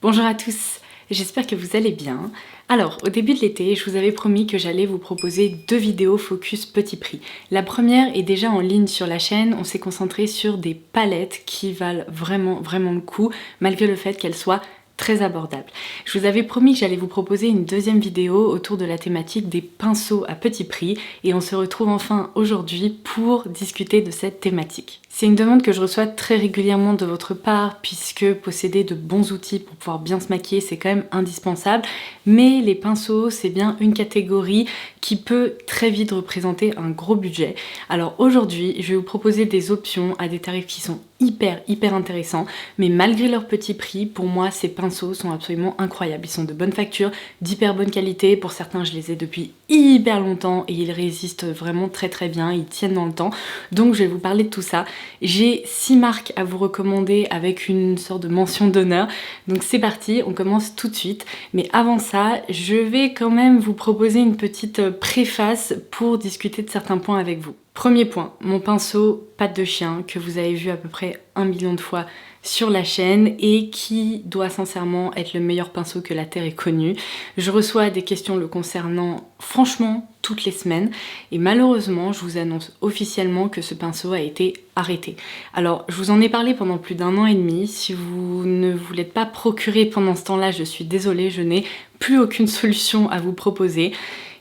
Bonjour à tous, j'espère que vous allez bien. Alors, au début de l'été, je vous avais promis que j'allais vous proposer 2 vidéos focus petit prix. La première est déjà en ligne sur la chaîne, on s'est concentré sur des palettes qui valent vraiment le coup, malgré le fait qu'elles soient très abordables. Je vous avais promis que j'allais vous proposer une deuxième vidéo autour de la thématique des pinceaux à petit prix et on se retrouve enfin aujourd'hui pour discuter de cette thématique. C'est une demande que je reçois très régulièrement de votre part puisque posséder de bons outils pour pouvoir bien se maquiller c'est quand même indispensable, mais les pinceaux c'est bien une catégorie qui peut très vite représenter un gros budget. Alors aujourd'hui je vais vous proposer des options à des tarifs qui sont hyper intéressants, mais malgré leur petit prix, pour moi ces pinceaux sont absolument incroyables. Ils sont de bonne facture, d'hyper bonne qualité, pour certains je les ai depuis hyper longtemps et ils résistent vraiment très bien, ils tiennent dans le temps, donc je vais vous parler de tout ça. J'ai 6 marques à vous recommander avec une sorte de mention d'honneur, donc c'est parti, on commence tout de suite. Mais avant ça, je vais quand même vous proposer une petite préface pour discuter de certains points avec vous. Premier point, mon pinceau patte de chien que vous avez vu à peu près 1 million de fois sur la chaîne et qui doit sincèrement être le meilleur pinceau que la Terre ait connu. Je reçois des questions le concernant franchement toutes les semaines et malheureusement je vous annonce officiellement que ce pinceau a été arrêté. Alors je vous en ai parlé pendant plus d'1 an et demi, si vous ne vous l'êtes pas procuré pendant ce temps-là, je suis désolée, je n'ai plus aucune solution à vous proposer.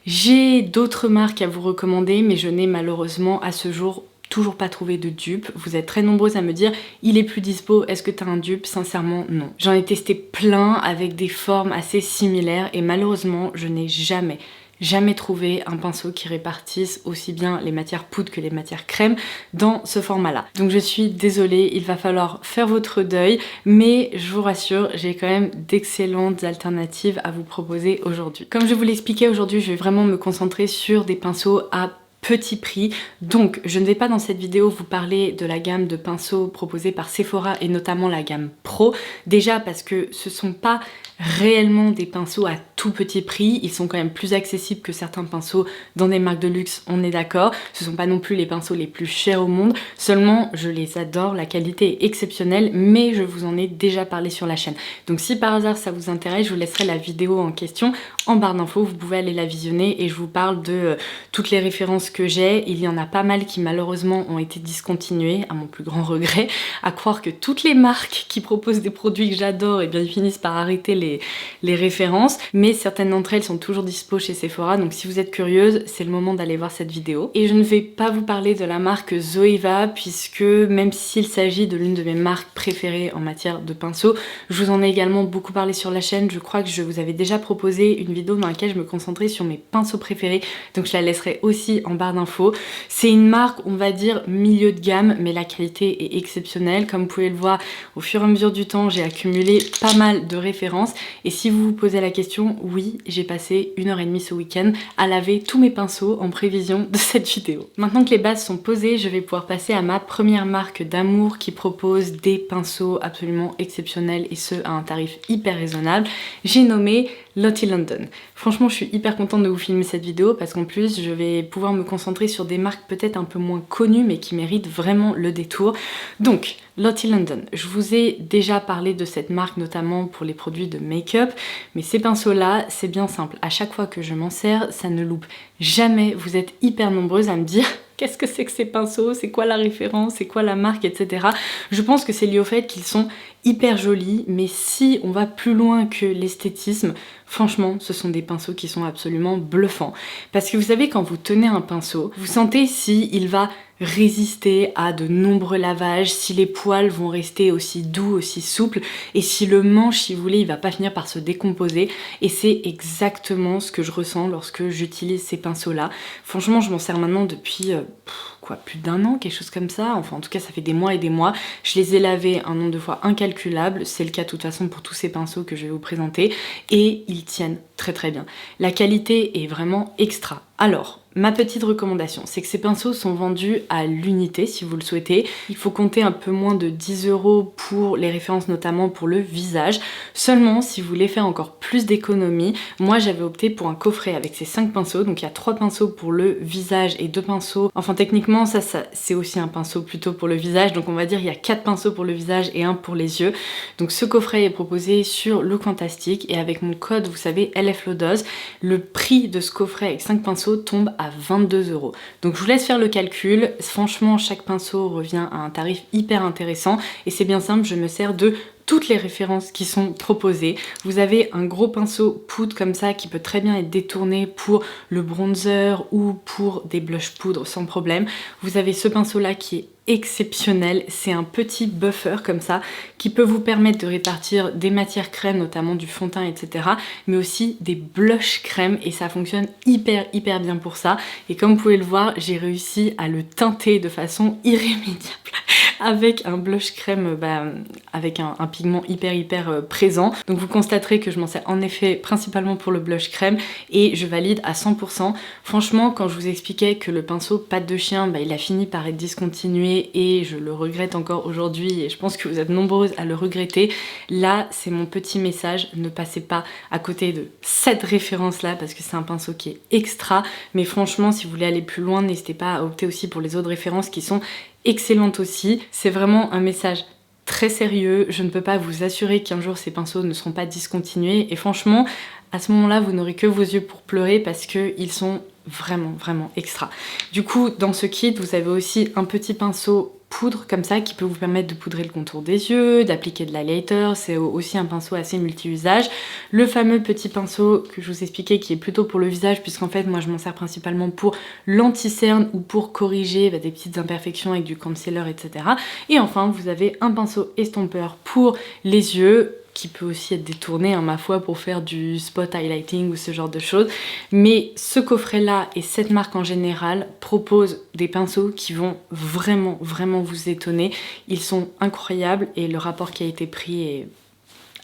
J'ai d'autres marques à vous recommander, mais je n'ai malheureusement à ce jour toujours pas trouvé de dupe. Vous êtes très nombreuses à me dire il est plus dispo, est-ce que t'as un dupe? Sincèrement non. J'en ai testé plein avec des formes assez similaires et malheureusement je n'ai jamais trouvé un pinceau qui répartisse aussi bien les matières poudre que les matières crème dans ce format-là. Donc je suis désolée, il va falloir faire votre deuil, mais je vous rassure, j'ai quand même d'excellentes alternatives à vous proposer aujourd'hui. Comme je vous l'expliquais aujourd'hui, je vais vraiment me concentrer sur des pinceaux à petit prix, donc je ne vais pas dans cette vidéo vous parler de la gamme de pinceaux proposée par Sephora et notamment la gamme Pro, déjà parce que ce sont pas réellement des pinceaux à tout petit prix, ils sont quand même plus accessibles que certains pinceaux dans des marques de luxe, on est d'accord, ce sont pas non plus les pinceaux les plus chers au monde, seulement je les adore, la qualité est exceptionnelle, mais je vous en ai déjà parlé sur la chaîne. Donc si par hasard ça vous intéresse, je vous laisserai la vidéo en question en barre d'infos, vous pouvez aller la visionner et je vous parle de toutes les références que j'ai. Il y en a pas mal qui malheureusement ont été discontinuées, à mon plus grand regret, à croire que toutes les marques qui proposent des produits que j'adore, et bien ils finissent par arrêter les références, mais certaines d'entre elles sont toujours dispo chez Sephora, donc si vous êtes curieuse, c'est le moment d'aller voir cette vidéo. Et je ne vais pas vous parler de la marque Zoeva, puisque même s'il s'agit de l'une de mes marques préférées en matière de pinceaux, je vous en ai également beaucoup parlé sur la chaîne, je crois que je vous avais déjà proposé une vidéo dans laquelle je me concentrais sur mes pinceaux préférés, donc je la laisserai aussi en barre d'infos. C'est une marque, on va dire, milieu de gamme, mais la qualité est exceptionnelle. Comme vous pouvez le voir, au fur et à mesure du temps, j'ai accumulé pas mal de références. Et si vous vous posez la question, oui, j'ai passé 1h30 ce week-end à laver tous mes pinceaux en prévision de cette vidéo. Maintenant que les bases sont posées, je vais pouvoir passer à ma première marque d'amour qui propose des pinceaux absolument exceptionnels et ce à un tarif hyper raisonnable. J'ai nommé Lottie London. Franchement, je suis hyper contente de vous filmer cette vidéo parce qu'en plus, je vais pouvoir me concentrer sur des marques peut-être un peu moins connues mais qui méritent vraiment le détour. Donc, Lottie London, je vous ai déjà parlé de cette marque notamment pour les produits de make-up, mais ces pinceaux-là, c'est bien simple. À chaque fois que je m'en sers, ça ne loupe jamais. Vous êtes hyper nombreuses à me dire qu'est-ce que c'est que ces pinceaux, c'est quoi la référence, c'est quoi la marque, etc. Je pense que c'est lié au fait qu'ils sont hyper jolis, mais si on va plus loin que l'esthétisme, franchement, ce sont des pinceaux qui sont absolument bluffants. Parce que vous savez, quand vous tenez un pinceau, vous sentez si il va résister à de nombreux lavages, si les poils vont rester aussi doux, aussi souples, et si le manche, si vous voulez, il va pas finir par se décomposer. Et c'est exactement ce que je ressens lorsque j'utilise ces pinceaux-là. Franchement, je m'en sers maintenant depuis plus d'1 an, quelque chose comme ça. Enfin, en tout cas, ça fait des mois et des mois. Je les ai lavés un nombre de fois incalculable. C'est le cas de toute façon pour tous ces pinceaux que je vais vous présenter. Et ils tiennent très bien. La qualité est vraiment extra. Alors, ma petite recommandation, c'est que ces pinceaux sont vendus à l'unité si vous le souhaitez. Il faut compter un peu moins de 10 € pour les références, notamment pour le visage. Seulement, si vous voulez faire encore plus d'économie, moi j'avais opté pour un coffret avec ces 5 pinceaux. Donc il y a 3 pinceaux pour le visage et 2 pinceaux. Enfin, techniquement, Vraiment ça c'est aussi un pinceau plutôt pour le visage, donc on va dire il y a 4 pinceaux pour le visage et un pour les yeux. Donc ce coffret est proposé sur Lookfantastic et avec mon code, vous savez, LFLODOZ, le prix de ce coffret avec 5 pinceaux tombe à 22 €. Donc je vous laisse faire le calcul, franchement chaque pinceau revient à un tarif hyper intéressant et c'est bien simple, je me sers de toutes les références qui sont proposées. Vous avez un gros pinceau poudre comme ça qui peut très bien être détourné pour le bronzer ou pour des blush poudre sans problème. Vous avez ce pinceau là qui est exceptionnel, c'est un petit buffer comme ça qui peut vous permettre de répartir des matières crèmes, notamment du fond de teint, etc. mais aussi des blush crème et ça fonctionne hyper bien pour ça. Et comme vous pouvez le voir, j'ai réussi à le teinter de façon irrémédiable avec un blush crème avec un pigment hyper présent. Donc vous constaterez que je m'en sers en effet principalement pour le blush crème et je valide à 100%. Franchement, quand je vous expliquais que le pinceau patte de chien, il a fini par être discontinué et je le regrette encore aujourd'hui et je pense que vous êtes nombreuses à le regretter. Là, c'est mon petit message, ne passez pas à côté de cette référence là parce que c'est un pinceau qui est extra, mais franchement, si vous voulez aller plus loin, n'hésitez pas à opter aussi pour les autres références qui sont excellente aussi. C'est vraiment un message très sérieux, je ne peux pas vous assurer qu'un jour ces pinceaux ne seront pas discontinués et franchement à ce moment là vous n'aurez que vos yeux pour pleurer parce qu'ils sont vraiment extra. Du coup dans ce kit vous avez aussi un petit pinceau poudre comme ça qui peut vous permettre de poudrer le contour des yeux, d'appliquer de l'highlighter, c'est aussi un pinceau assez multi-usage. Le fameux petit pinceau que je vous expliquais qui est plutôt pour le visage puisqu'en fait moi je m'en sers principalement pour l'anti-cerne ou pour corriger des petites imperfections avec du concealer, etc. Et enfin vous avez un pinceau estompeur pour les yeux qui peut aussi être détourné ma foi pour faire du spot highlighting ou ce genre de choses, mais ce coffret là et cette marque en général proposent des pinceaux qui vont vraiment vous étonner. Ils sont incroyables et le rapport qualité-prix est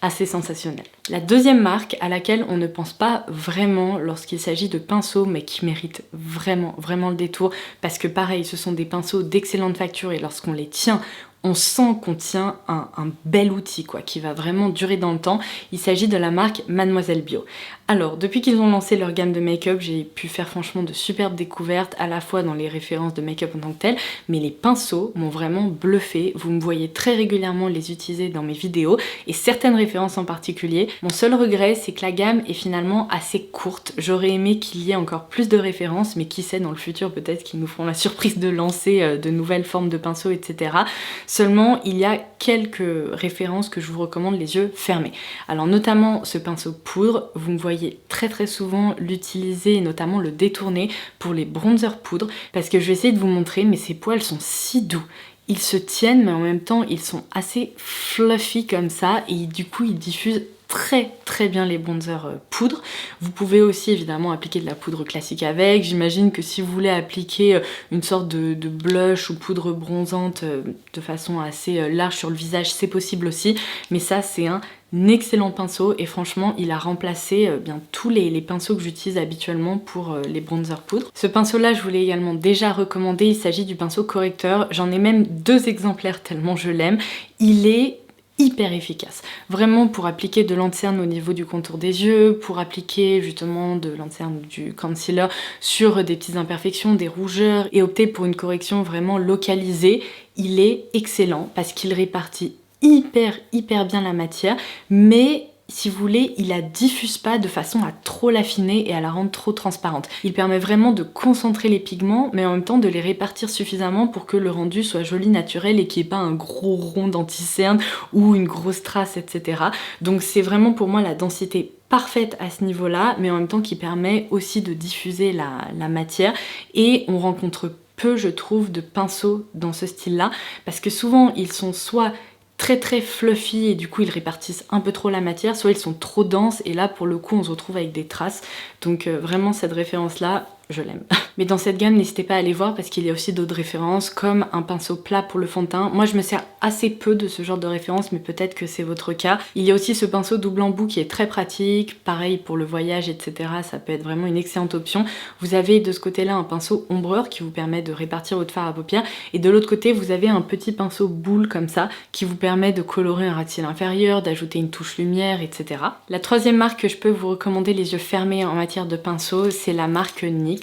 assez sensationnel. La deuxième marque à laquelle on ne pense pas vraiment lorsqu'il s'agit de pinceaux mais qui mérite vraiment le détour parce que pareil ce sont des pinceaux d'excellente facture et lorsqu'on les tient on sent qu'on tient un bel outil quoi, qui va vraiment durer dans le temps. Il s'agit de la marque Mademoiselle Bio. Alors, depuis qu'ils ont lancé leur gamme de make-up, j'ai pu faire franchement de superbes découvertes, à la fois dans les références de make-up en tant que tel, mais les pinceaux m'ont vraiment bluffé. Vous me voyez très régulièrement les utiliser dans mes vidéos, et certaines références en particulier. Mon seul regret, c'est que la gamme est finalement assez courte. J'aurais aimé qu'il y ait encore plus de références, mais qui sait, dans le futur, peut-être qu'ils nous feront la surprise de lancer de nouvelles formes de pinceaux, etc. Seulement, il y a quelques références que je vous recommande les yeux fermés. Alors notamment ce pinceau poudre, vous me voyez très souvent l'utiliser et notamment le détourner pour les bronzers poudre parce que je vais essayer de vous montrer, mais ces poils sont si doux. Ils se tiennent mais en même temps ils sont assez fluffy comme ça et du coup ils diffusent très bien les bronzers poudre. Vous pouvez aussi évidemment appliquer de la poudre classique avec. J'imagine que si vous voulez appliquer une sorte de blush ou poudre bronzante de façon assez large sur le visage, c'est possible aussi. Mais ça c'est un excellent pinceau et franchement il a remplacé bien tous les pinceaux que j'utilise habituellement pour les bronzers poudre. Ce pinceau là je vous l'ai également déjà recommandé, il s'agit du pinceau correcteur. J'en ai même 2 exemplaires tellement je l'aime. Il est hyper efficace, vraiment pour appliquer de l'anti-cerne au niveau du contour des yeux, pour appliquer justement de l'anti-cerne du concealer sur des petites imperfections, des rougeurs et opter pour une correction vraiment localisée. Il est excellent parce qu'il répartit hyper bien la matière, mais si vous voulez, il la diffuse pas de façon à trop l'affiner et à la rendre trop transparente. Il permet vraiment de concentrer les pigments, mais en même temps de les répartir suffisamment pour que le rendu soit joli, naturel et qu'il n'y ait pas un gros rond d'anti-cerne ou une grosse trace, etc. Donc c'est vraiment pour moi la densité parfaite à ce niveau-là, mais en même temps qui permet aussi de diffuser la matière et on rencontre peu, je trouve, de pinceaux dans ce style-là, parce que souvent ils sont soit très fluffy et du coup ils répartissent un peu trop la matière, soit ils sont trop denses et là pour le coup on se retrouve avec des traces. Donc vraiment cette référence là je l'aime. Mais dans cette gamme n'hésitez pas à aller voir parce qu'il y a aussi d'autres références comme un pinceau plat pour le fond de teint. Moi je me sers assez peu de ce genre de référence mais peut-être que c'est votre cas. Il y a aussi ce pinceau double embout qui est très pratique, pareil pour le voyage etc. Ça peut être vraiment une excellente option. Vous avez de ce côté là un pinceau ombreur qui vous permet de répartir votre fard à paupières et de l'autre côté vous avez un petit pinceau boule comme ça qui vous permet de colorer un ras-de-cils inférieur, d'ajouter une touche lumière etc. La troisième marque que je peux vous recommander les yeux fermés en matière de pinceau c'est la marque NYX.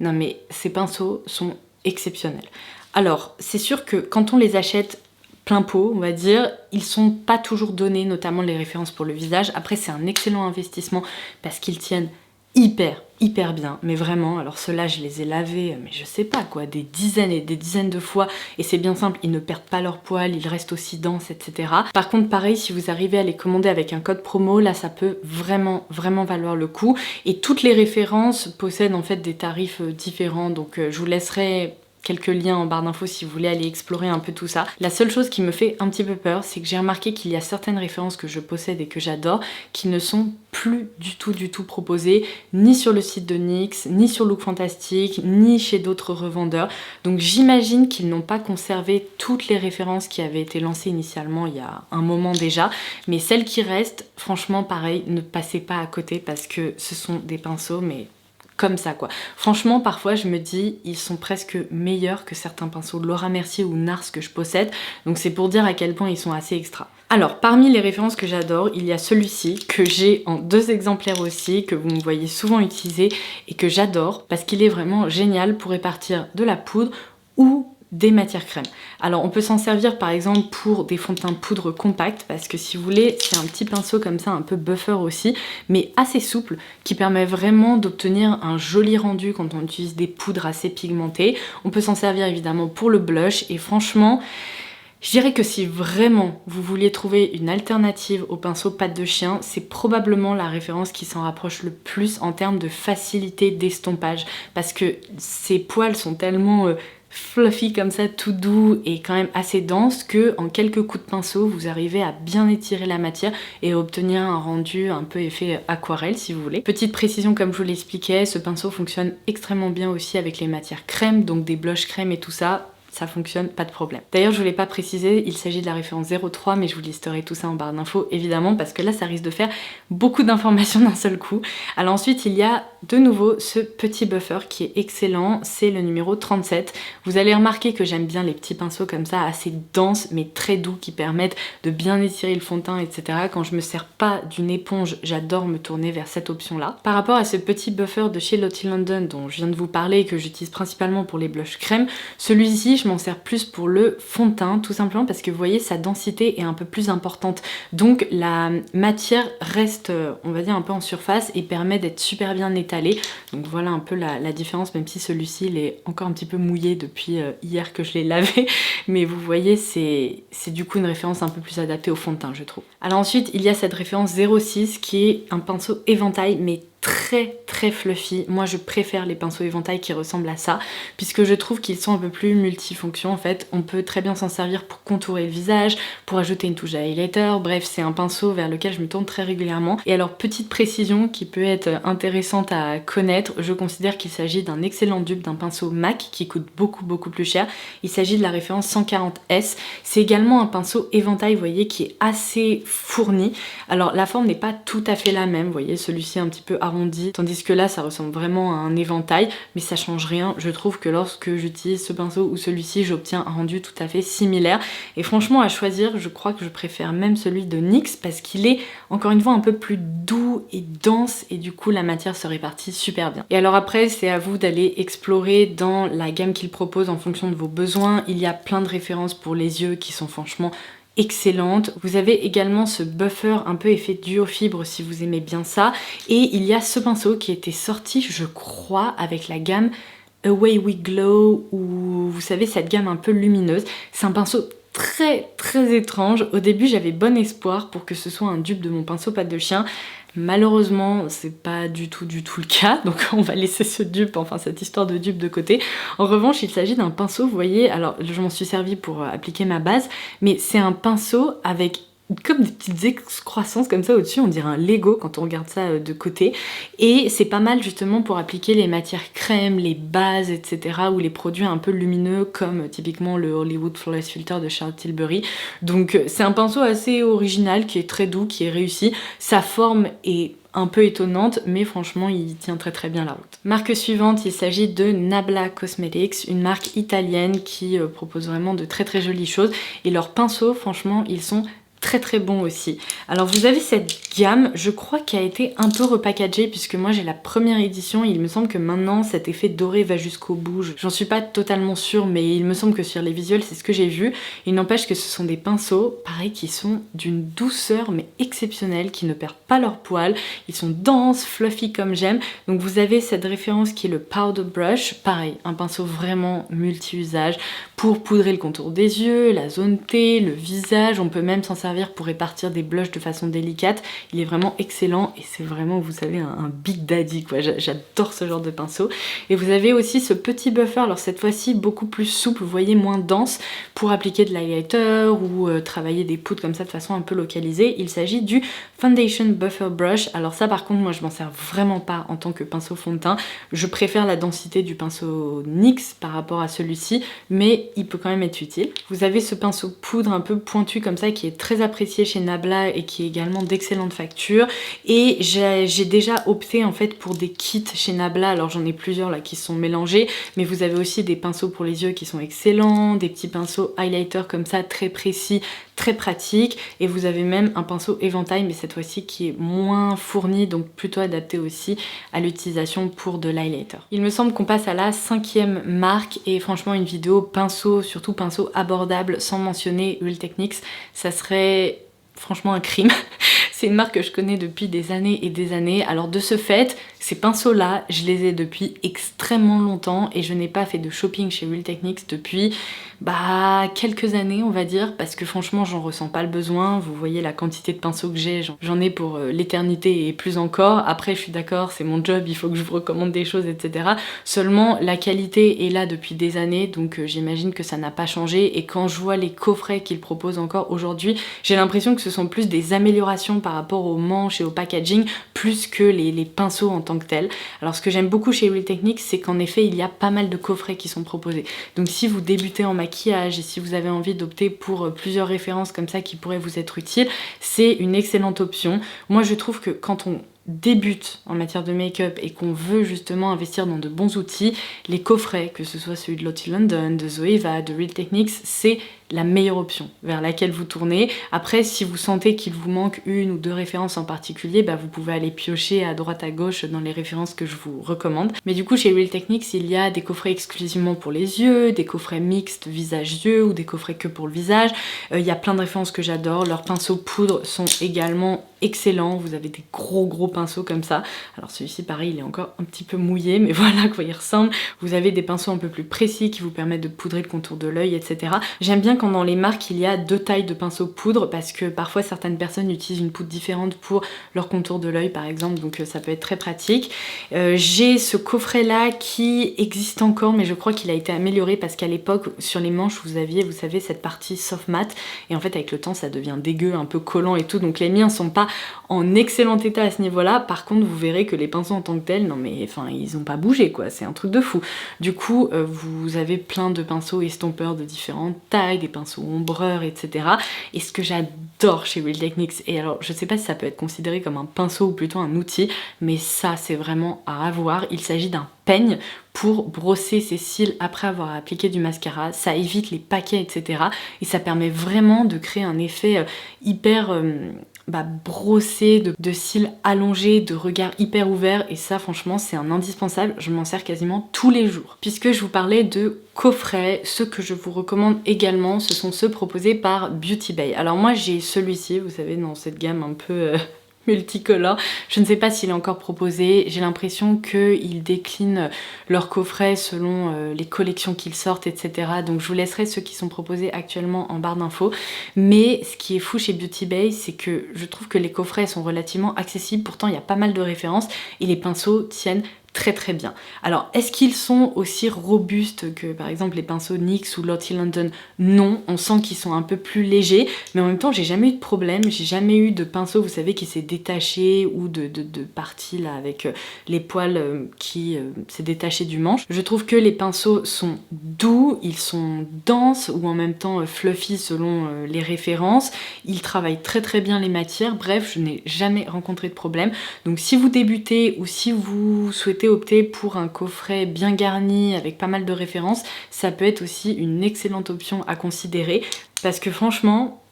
Non mais ces pinceaux sont exceptionnels. Alors, c'est sûr que quand on les achète plein pot, on va dire, ils sont pas toujours donnés, notamment les références pour le visage. Après, c'est un excellent investissement parce qu'ils tiennent hyper bien, mais vraiment, alors ceux-là je les ai lavés, mais je sais pas quoi, des dizaines et des dizaines de fois, et c'est bien simple, ils ne perdent pas leur poil, ils restent aussi denses, etc. Par contre, pareil, si vous arrivez à les commander avec un code promo, là ça peut vraiment valoir le coup, et toutes les références possèdent en fait des tarifs différents, donc je vous laisserai quelques liens en barre d'infos si vous voulez aller explorer un peu tout ça. La seule chose qui me fait un petit peu peur, c'est que j'ai remarqué qu'il y a certaines références que je possède et que j'adore qui ne sont plus du tout proposées, ni sur le site de NYX, ni sur Look Fantastic, ni chez d'autres revendeurs. Donc j'imagine qu'ils n'ont pas conservé toutes les références qui avaient été lancées initialement il y a un moment déjà, mais celles qui restent, franchement pareil, ne passez pas à côté parce que ce sont des pinceaux, mais comme ça quoi. Franchement, parfois je me dis, ils sont presque meilleurs que certains pinceaux Laura Mercier ou NARS que je possède, donc c'est pour dire à quel point ils sont assez extra. Alors, parmi les références que j'adore, il y a celui-ci, que j'ai en 2 exemplaires aussi, que vous me voyez souvent utiliser, et que j'adore, parce qu'il est vraiment génial pour répartir de la poudre ou des matières crèmes. Alors on peut s'en servir par exemple pour des fonds de teint poudre compacts parce que si vous voulez c'est un petit pinceau comme ça un peu buffer aussi mais assez souple qui permet vraiment d'obtenir un joli rendu quand on utilise des poudres assez pigmentées. On peut s'en servir évidemment pour le blush et franchement je dirais que si vraiment vous vouliez trouver une alternative au pinceau patte de chien, c'est probablement la référence qui s'en rapproche le plus en termes de facilité d'estompage parce que ces poils sont tellement fluffy comme ça, tout doux et quand même assez dense que en quelques coups de pinceau vous arrivez à bien étirer la matière et obtenir un rendu un peu effet aquarelle si vous voulez. Petite précision comme je vous l'expliquais, ce pinceau fonctionne extrêmement bien aussi avec les matières crème, donc des blushs crème et tout ça. Ça fonctionne, pas de problème. D'ailleurs, je voulais pas préciser, il s'agit de la référence 03, mais je vous listerai tout ça en barre d'infos, évidemment, parce que là, ça risque de faire beaucoup d'informations d'un seul coup. Alors ensuite, il y a de nouveau ce petit buffer qui est excellent, c'est le numéro 37. Vous allez remarquer que j'aime bien les petits pinceaux comme ça, assez denses, mais très doux, qui permettent de bien étirer le fond de teint, etc. Quand je me sers pas d'une éponge, j'adore me tourner vers cette option-là. Par rapport à ce petit buffer de chez Lottie London, dont je viens de vous parler et que j'utilise principalement pour les blushs crème, celui-ci, je m'en sers plus pour le fond de teint, tout simplement parce que vous voyez, sa densité est un peu plus importante. Donc la matière reste, on va dire, un peu en surface et permet d'être super bien étalée. Donc voilà un peu la différence, même si celui-ci, il est encore un petit peu mouillé depuis hier que je l'ai lavé. Mais vous voyez, c'est du coup une référence un peu plus adaptée au fond de teint, je trouve. Alors ensuite, il y a cette référence 06 qui est un pinceau éventail, mais très fluffy. Moi je préfère les pinceaux éventail qui ressemblent à ça puisque je trouve qu'ils sont un peu plus multifonctions en fait. On peut très bien s'en servir pour contourer le visage, pour ajouter une touche d'highlighter, bref c'est un pinceau vers lequel je me tourne très régulièrement. Et alors petite précision qui peut être intéressante à connaître, je considère qu'il s'agit d'un excellent dupe d'un pinceau MAC qui coûte beaucoup plus cher. Il s'agit de la référence 140S. C'est également un pinceau éventail, vous voyez, qui est assez fourni. Alors la forme n'est pas tout à fait la même, vous voyez, celui-ci un petit peu arrondi, tandis que là ça ressemble vraiment à un éventail, mais ça change rien. Je trouve que lorsque j'utilise ce pinceau ou celui-ci, j'obtiens un rendu tout à fait similaire. Et franchement, à choisir, je crois que je préfère même celui de NYX parce qu'il est encore une fois un peu plus doux et dense et du coup la matière se répartit super bien. Et alors après, c'est à vous d'aller explorer dans la gamme qu'il propose en fonction de vos besoins. Il y a plein de références pour les yeux qui sont franchement excellente. Vous avez également ce buffer un peu effet duo fibre si vous aimez bien ça. Et il y a ce pinceau qui était sorti, je crois, avec la gamme Away We Glow, ou vous savez, cette gamme un peu lumineuse. C'est un pinceau très étrange. Au début, j'avais bon espoir pour que ce soit un dupe de mon pinceau patte de chien. Malheureusement, c'est pas du tout le cas, donc on va laisser ce dupe, enfin cette histoire de dupe de côté. En revanche, il s'agit d'un pinceau, vous voyez, alors je m'en suis servi pour appliquer ma base, mais c'est un pinceau avec comme des petites excroissances comme ça au-dessus, on dirait un Lego quand on regarde ça de côté. Et c'est pas mal justement pour appliquer les matières crèmes, les bases, etc. ou les produits un peu lumineux comme typiquement le Hollywood Flawless Filter de Charlotte Tilbury. Donc c'est un pinceau assez original, qui est très doux, qui est réussi. Sa forme est un peu étonnante, mais franchement il tient très bien la route. Marque suivante, il s'agit de Nabla Cosmetics, une marque italienne qui propose vraiment de très jolies choses. Et leurs pinceaux, franchement, ils sont très très bon aussi. Alors vous avez cette gamme, je crois qu'elle a été un peu repackagée puisque moi j'ai la première édition et il me semble que maintenant cet effet doré va jusqu'au bout. J'en suis pas totalement sûre mais il me semble que sur les visuels c'est ce que j'ai vu. Il n'empêche que ce sont des pinceaux, pareil, qui sont d'une douceur mais exceptionnelle, qui ne perdent pas leur poil. Ils sont denses, fluffy comme j'aime. Donc vous avez cette référence qui est le Powder Brush, pareil, un pinceau vraiment multi-usage pour poudrer le contour des yeux, la zone T, le visage. On peut même s'en servir pour répartir des blushs de façon délicate. Il est vraiment excellent et c'est vraiment, vous savez, un Big Daddy quoi. J'adore ce genre de pinceau. Et vous avez aussi ce petit buffer, alors cette fois-ci beaucoup plus souple, vous voyez, moins dense, pour appliquer de l'highlighter ou travailler des poudres comme ça de façon un peu localisée. Il s'agit du Foundation Buffer Brush. Alors ça par contre moi je m'en sers vraiment pas en tant que pinceau fond de teint. Je préfère la densité du pinceau NYX par rapport à celui-ci, mais il peut quand même être utile. Vous avez ce pinceau poudre un peu pointu comme ça qui est très apprécié chez Nabla et qui est également d'excellente facture. Et j'ai déjà opté en fait pour des kits chez Nabla. Alors j'en ai plusieurs là qui sont mélangés, mais vous avez aussi des pinceaux pour les yeux qui sont excellents, des petits pinceaux highlighter comme ça très précis, très pratique, et vous avez même un pinceau éventail mais cette fois-ci qui est moins fourni, donc plutôt adapté aussi à l'utilisation pour de l'highlighter. Il me semble qu'on passe à la 5e marque et franchement une vidéo pinceau, surtout pinceau abordable sans mentionner Real Techniques, ça serait franchement un crime. C'est une marque que je connais depuis des années et des années. Alors de ce fait, ces pinceaux-là, je les ai depuis extrêmement longtemps et je n'ai pas fait de shopping chez Real Techniques depuis quelques années on va dire, parce que franchement j'en ressens pas le besoin. Vous voyez la quantité de pinceaux que j'ai, j'en ai pour l'éternité et plus encore. Après je suis d'accord, c'est mon job, il faut que je vous recommande des choses, etc. Seulement la qualité est là depuis des années, donc j'imagine que ça n'a pas changé. Et quand je vois les coffrets qu'ils proposent encore aujourd'hui, j'ai l'impression que ce sont plus des améliorations par rapport aux manches et au packaging, plus que les pinceaux en tant que tels. Alors ce que j'aime beaucoup chez Real Techniques, c'est qu'en effet il y a pas mal de coffrets qui sont proposés. Donc si vous débutez en maquillage et si vous avez envie d'opter pour plusieurs références comme ça qui pourraient vous être utiles, c'est une excellente option. Moi je trouve que quand on débute en matière de make-up et qu'on veut justement investir dans de bons outils, les coffrets, que ce soit celui de Lottie London, de Zoeva, de Real Techniques, c'est la meilleure option vers laquelle vous tournez. Après, si vous sentez qu'il vous manque une ou deux références en particulier, vous pouvez aller piocher à droite à gauche dans les références que je vous recommande. Mais du coup, chez Real Techniques, il y a des coffrets exclusivement pour les yeux, des coffrets mixtes visage-yeux ou des coffrets que pour le visage. Il y a plein de références que j'adore. Leurs pinceaux poudre sont également excellents. Vous avez des gros pinceaux comme ça. Alors celui-ci, pareil, il est encore un petit peu mouillé, mais voilà à quoi il ressemble. Vous avez des pinceaux un peu plus précis qui vous permettent de poudrer le contour de l'œil, etc. J'aime bien quand dans les marques il y a deux tailles de pinceaux poudre parce que parfois certaines personnes utilisent une poudre différente pour leur contour de l'œil par exemple, donc ça peut être très pratique. J'ai ce coffret là qui existe encore mais je crois qu'il a été amélioré parce qu'à l'époque sur les manches vous aviez, vous savez, cette partie soft matte et en fait avec le temps ça devient dégueu, un peu collant et tout, donc les miens sont pas en excellent état à ce niveau là. Par contre vous verrez que les pinceaux en tant que tels, non mais enfin ils ont pas bougé quoi, c'est un truc de fou. Du coup vous avez plein de pinceaux estompeurs de différentes tailles, des pinceaux ombreurs, etc. Et ce que j'adore chez Real Techniques, et alors je sais pas si ça peut être considéré comme un pinceau ou plutôt un outil, mais ça c'est vraiment à avoir, il s'agit d'un peigne pour brosser ses cils après avoir appliqué du mascara, ça évite les paquets, etc. Et ça permet vraiment de créer un effet hyper brossé, de cils allongés, de regard hyper ouvert, et ça franchement c'est un indispensable, je m'en sers quasiment tous les jours. Puisque je vous parlais de coffrets, ceux que je vous recommande également, ce sont ceux proposés par Beauty Bay. Alors moi j'ai celui-ci, vous savez, dans cette gamme un peu multicolore. Je ne sais pas s'il est encore proposé, j'ai l'impression qu'ils déclinent leurs coffrets selon les collections qu'ils sortent, etc. Donc je vous laisserai ceux qui sont proposés actuellement en barre d'infos. Mais ce qui est fou chez Beauty Bay, c'est que je trouve que les coffrets sont relativement accessibles, pourtant il y a pas mal de références et les pinceaux tiennent très bien. Alors est-ce qu'ils sont aussi robustes que par exemple les pinceaux NYX ou Lottie London? Non, on sent qu'ils sont un peu plus légers, mais en même temps j'ai jamais eu de problème, j'ai jamais eu de pinceau, vous savez, qui s'est détaché ou de partie là avec les poils qui s'est détaché du manche. Je trouve que les pinceaux sont doux, ils sont denses ou en même temps fluffy selon les références, ils travaillent très bien les matières, bref je n'ai jamais rencontré de problème. Donc si vous débutez ou si vous souhaitez opter pour un coffret bien garni avec pas mal de références, ça peut être aussi une excellente option à considérer parce que franchement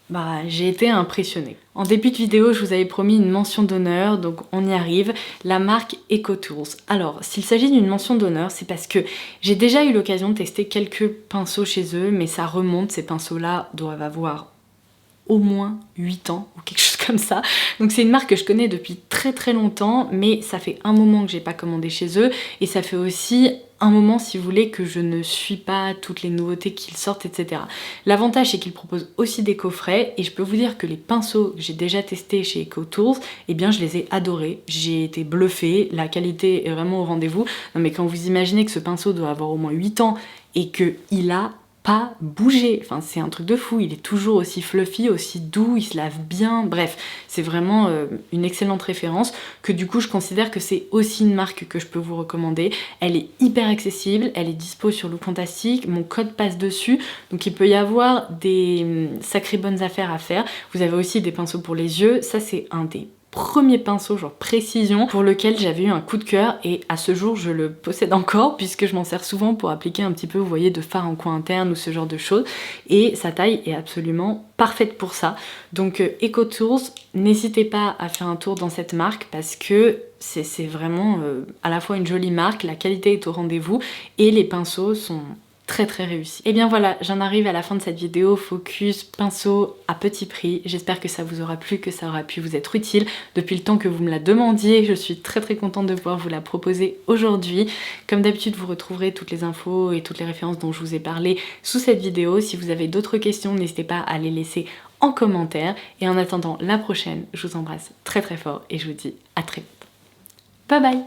j'ai été impressionnée. En début de vidéo, je vous avais promis une mention d'honneur, donc on y arrive, la marque EcoTools. Alors, s'il s'agit d'une mention d'honneur, c'est parce que j'ai déjà eu l'occasion de tester quelques pinceaux chez eux, mais ça remonte, ces pinceaux-là doivent avoir au moins 8 ans ou quelque chose comme ça. Donc c'est une marque que je connais depuis très très longtemps, mais ça fait un moment que j'ai pas commandé chez eux et ça fait aussi un moment, si vous voulez, que je ne suis pas toutes les nouveautés qu'ils sortent, etc. L'avantage, c'est qu'ils proposent aussi des coffrets et je peux vous dire que les pinceaux que j'ai déjà testés chez EcoTools, eh bien je les ai adorés. J'ai été bluffée, la qualité est vraiment au rendez-vous. Non mais quand vous imaginez que ce pinceau doit avoir au moins 8 ans et qu'il a pas bouger, enfin c'est un truc de fou, il est toujours aussi fluffy, aussi doux, il se lave bien, bref, c'est vraiment une excellente référence que du coup je considère que c'est aussi une marque que je peux vous recommander. Elle est hyper accessible, elle est dispo sur Look Fantastic, mon code passe dessus, donc il peut y avoir des sacrées bonnes affaires à faire. Vous avez aussi des pinceaux pour les yeux, ça c'est un des premier pinceau genre précision pour lequel j'avais eu un coup de cœur et à ce jour je le possède encore puisque je m'en sers souvent pour appliquer un petit peu, vous voyez, de fard en coin interne ou ce genre de choses et sa taille est absolument parfaite pour ça. Donc EcoTools, n'hésitez pas à faire un tour dans cette marque parce que c'est vraiment à la fois une jolie marque, la qualité est au rendez-vous et les pinceaux sont très très réussi. Et bien voilà, j'en arrive à la fin de cette vidéo focus pinceau à petit prix. J'espère que ça vous aura plu, que ça aura pu vous être utile. Depuis le temps que vous me la demandiez, je suis très très contente de pouvoir vous la proposer aujourd'hui. Comme d'habitude, vous retrouverez toutes les infos et toutes les références dont je vous ai parlé sous cette vidéo. Si vous avez d'autres questions, n'hésitez pas à les laisser en commentaire. Et en attendant la prochaine, je vous embrasse très très fort et je vous dis à très vite. Bye bye!